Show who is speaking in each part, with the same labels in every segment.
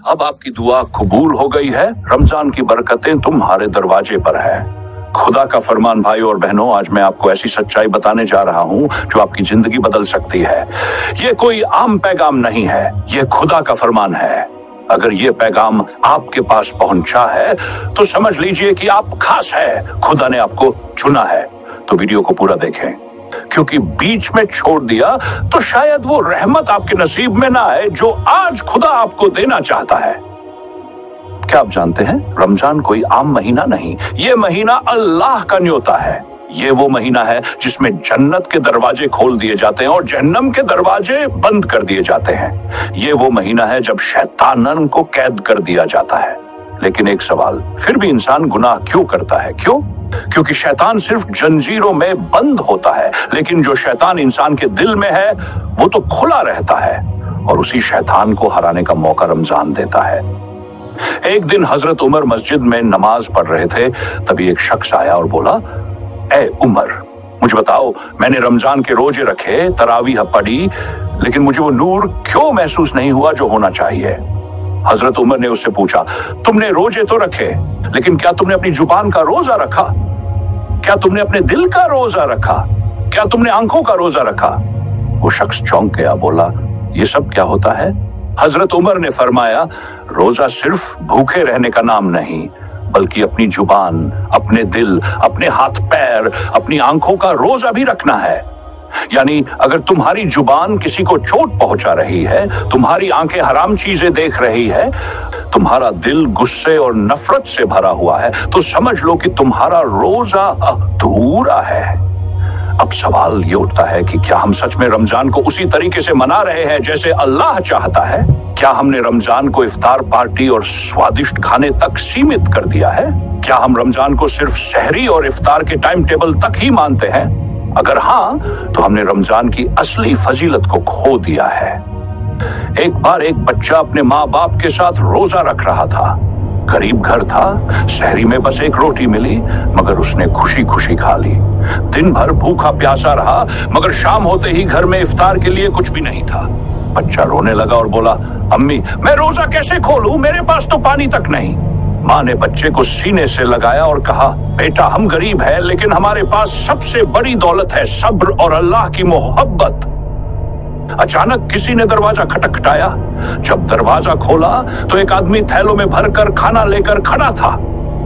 Speaker 1: अब आपकी दुआ कबूल हो गई है। रमजान की बरकतें तुम्हारे दरवाजे पर है। खुदा का फरमान भाइयों और बहनों, आज मैं आपको ऐसी सच्चाई बताने जा रहा हूं जो आपकी जिंदगी बदल सकती है। ये कोई आम पैगाम नहीं है, ये खुदा का फरमान है। अगर ये पैगाम आपके पास पहुंचा है तो समझ लीजिए कि आप खास है, खुदा ने आपको चुना है। तो वीडियो को पूरा देखें, क्योंकि बीच में छोड़ दिया तो शायद वो रहमत आपके नसीब में ना आए जो आज खुदा आपको देना चाहता है। क्या आप जानते हैं, रमजान कोई आम महीना नहीं, ये महीना अल्लाह का न्योता है। ये वो महीना है जिसमें जन्नत के दरवाजे खोल दिए जाते हैं और जहन्नम के दरवाजे बंद कर दिए जाते हैं। ये वो महीना है जब शैतानन को कैद कर दिया जाता है। लेकिन एक सवाल, फिर भी इंसान गुनाह क्यों करता है? क्यों? क्योंकि शैतान सिर्फ जंजीरों में बंद होता है, लेकिन जो शैतान इंसान के दिल में है वो तो खुला रहता है, और उसी शैतान को हराने का मौका रमजान देता है। एक दिन हजरत उमर मस्जिद में नमाज पढ़ रहे थे, तभी एक शख्स आया और बोला, ए उमर, मुझे बताओ, मैंने रमजान के रोजे रखे, तरावीह पढ़ी, लेकिन मुझे वो नूर क्यों महसूस नहीं हुआ जो होना चाहिए? हजरत उमर ने उससे पूछा, तुमने रोजे तो रखे, लेकिन क्या तुमने अपनी जुबान का रोजा रखा? क्या तुमने अपने दिल का रोजा रखा? क्या तुमने आंखों का रोजा रखा? वो शख्स चौंक गया, बोला, ये सब क्या होता है? हजरत उमर ने फरमाया, रोजा सिर्फ भूखे रहने का नाम नहीं, बल्कि अपनी जुबान, अपने दिल, अपने हाथ पैर, अपनी आंखों का रोजा भी रखना है। यानी अगर तुम्हारी जुबान किसी को चोट पहुंचा रही है, तुम्हारी आंखें हराम चीजें देख रही है, तुम्हारा दिल गुस्से और नफरत से भरा हुआ है, तो समझ लो कि तुम्हारा रोजा अधूरा है। अब सवाल ये उठता है कि क्या हम सच में रमजान को उसी तरीके से मना रहे हैं जैसे अल्लाह चाहता है? क्या हमने रमजान को इफ्तार पार्टी और स्वादिष्ट खाने तक सीमित कर दिया है? क्या हम रमजान को सिर्फ सहरी और इफ्तार के टाइम टेबल तक ही मानते हैं? अगर हाँ, तो हमने रमजान की असली फजीलत को खो दिया है। एक बार एक बच्चा अपने माँ बाप के साथ रोजा रख रहा था। गरीब घर था, शहरी में बस एक रोटी मिली, मगर उसने खुशी खुशी खा ली। दिन भर भूखा प्यासा रहा, मगर शाम होते ही घर में इफ्तार के लिए कुछ भी नहीं था। बच्चा रोने लगा और बोला, अम्मी, मैं रोजा कैसे खोलूं? मेरे पास तो पानी तक नहीं। माँ ने बच्चे को सीने से लगाया और कहा, बेटा, हम गरीब हैं, लेकिन हमारे पास सबसे बड़ी दौलत है सब्र और अल्लाह की मोहब्बत। अचानक किसी ने दरवाजा खटखटाया। जब दरवाजा खोला तो एक आदमी थैलों में भरकर खाना लेकर खड़ा था।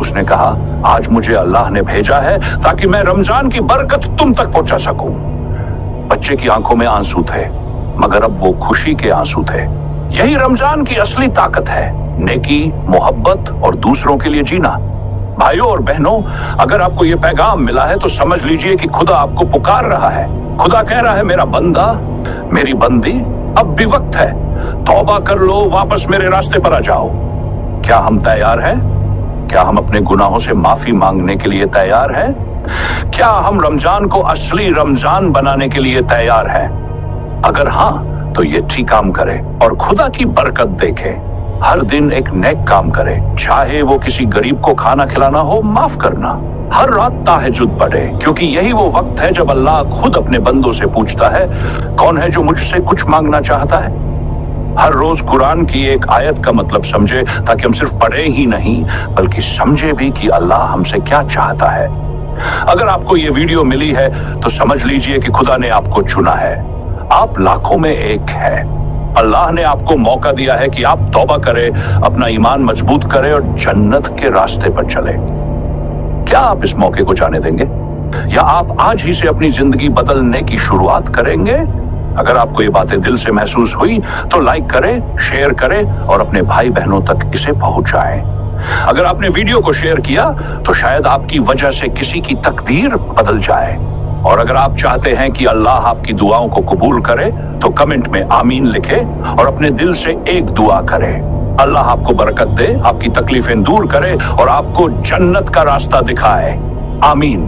Speaker 1: उसने कहा, आज मुझे अल्लाह ने भेजा है ताकि मैं रमजान की बरकत तुम तक पहुंचा सकूं। बच्चे की आंखों में आंसू थे, मगर अब वो खुशी के आंसू थे। यही रमजान की असली ताकत है, नेकी, मोहब्बत और दूसरों के लिए जीना। भाइयों और बहनों, अगर आपको ये पैगाम मिला है तो समझ लीजिए कि खुदा आपको पुकार रहा है। खुदा कह रहा है, मेरा बंदा, मेरी बंदी, अब भी वक्त है, तौबा कर लो, वापस मेरे रास्ते पर आ जाओ। क्या हम तैयार हैं? क्या हम अपने गुनाहों से माफी मांगने के लिए तैयार हैं? क्या हम रमजान को असली रमजान बनाने के लिए तैयार हैं? अगर हाँ, तो ये ठीक काम करें और खुदा की बरकत देखें। हर दिन एक नेक काम करे, चाहे वो किसी गरीब को खाना खिलाना हो, माफ करना। हर रात ताहज्जुद पढ़े, क्योंकि यही वो वक्त है जब अल्लाह खुद अपने बंदों से पूछता है, कौन है जो मुझसे कुछ मांगना चाहता है? हर रोज कुरान की एक आयत का मतलब समझे, ताकि हम सिर्फ पढ़े ही नहीं बल्कि समझे भी कि अल्लाह हमसे क्या चाहता है। अगर आपको ये वीडियो मिली है तो समझ लीजिए कि खुदा ने आपको चुना है। आप लाखों में एक है। अल्लाह ने आपको मौका दिया है कि आप तौबा करें, अपना ईमान मजबूत करें और जन्नत के रास्ते पर चलें। क्या आप इस मौके को जाने देंगे, या आप आज ही से अपनी जिंदगी बदलने की शुरुआत करेंगे? अगर आपको ये बातें दिल से महसूस हुई तो लाइक करें, शेयर करें और अपने भाई बहनों तक इसे पहुंचाएं। अगर आपने वीडियो को शेयर किया तो शायद आपकी वजह से किसी की तकदीर बदल जाए। और अगर आप चाहते हैं कि अल्लाह आपकी दुआओं को कबूल करे तो कमेंट में आमीन लिखें और अपने दिल से एक दुआ करें। अल्लाह आपको बरकत दे, आपकी तकलीफें दूर करे और आपको जन्नत का रास्ता दिखाए। आमीन।